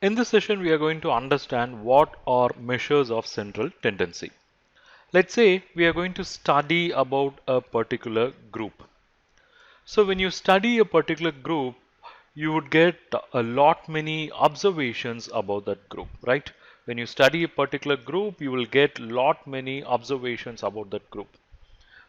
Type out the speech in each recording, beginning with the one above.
In this session, we are going to understand what are measures of central tendency. Let's say we are going to study about a particular group. So when you study a particular group, you would get a lot many observations about that group, right? When you study a particular group, you will get lot many observations about that group.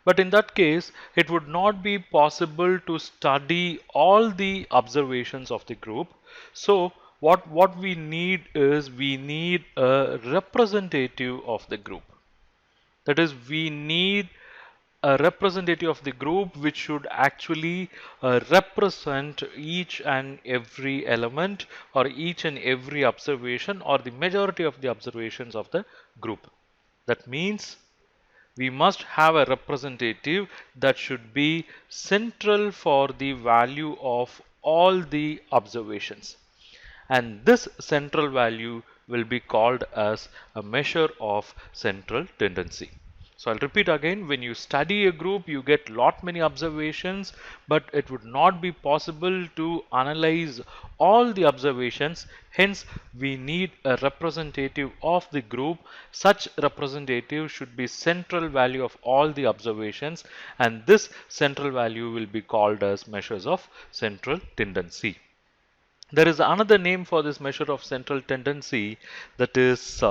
But in that case, it would not be possible to study all the observations of the group. So what we need is we need a representative of the group. That is, we need a representative of the group which should actually represent each and every element or each and every observation or the majority of the observations of the group. That means we must have a representative that should be central for the value of all the observations, and this central value will be called as a measure of central tendency. So I'll repeat again, when you study a group you get lot many observations, but it would not be possible to analyze all the observations. Hence we need a representative of the group. Such representative should be central value of all the observations, and this central value will be called as measures of central tendency. There is another name for this measure of central tendency, that is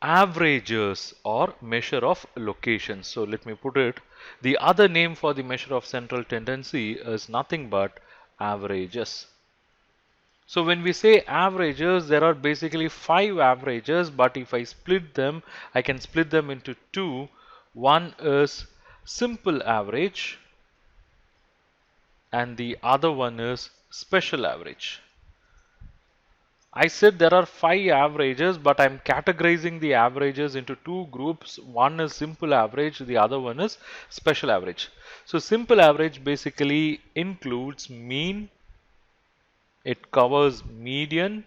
averages or measure of location. So let me put it. The other name for the measure of central tendency is nothing but averages. So when we say averages, there are basically 5 averages, but if I split them, I can split them into two. One is simple average and the other one is special average. I said there are 5 averages, but I'm categorizing the averages into two groups. One is simple average, the other one is special average. So simple average basically includes mean, it covers median,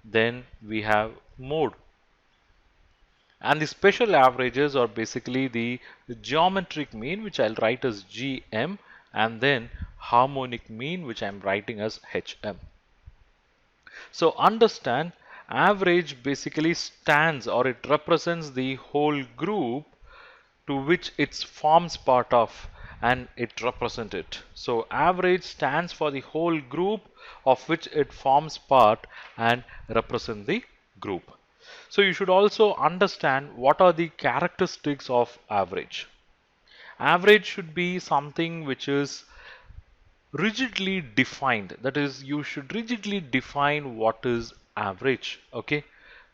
then we have mode. And the special averages are basically the geometric mean, which I'll write as GM, and then harmonic mean, which I'm writing as HM. So understand, average basically stands or it represents the whole group to which it forms part of, and it represents it. So average stands for the whole group of which it forms part and represent the group. So you should also understand what are the characteristics of average. Average should be something which is rigidly defined. That is, you should rigidly define what is average. Okay,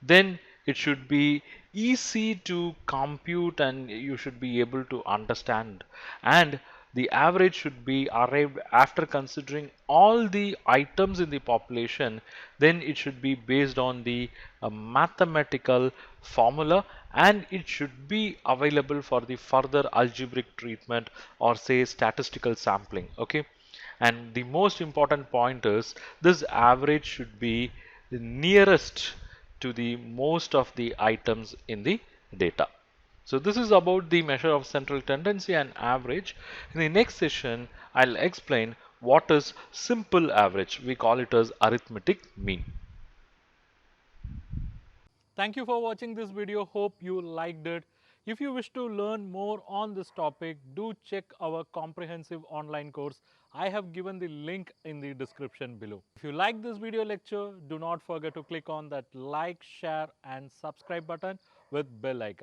then it should be easy to compute and you should be able to understand, and the average should be arrived after considering all the items in the population. Then it should be based on the mathematical formula, and it should be available for the further algebraic treatment or say statistical sampling. Okay, and the most important point is this average should be the nearest to the most of the items in the data. So this is about the measure of central tendency and average. In the next session, I'll explain what is simple average. We call it as arithmetic mean. Thank you for watching this video. Hope you liked it. If you wish to learn more on this topic, do check our comprehensive online course. I have given the link in the description below. If you like this video lecture, do not forget to click on that like, share and subscribe button with bell icon.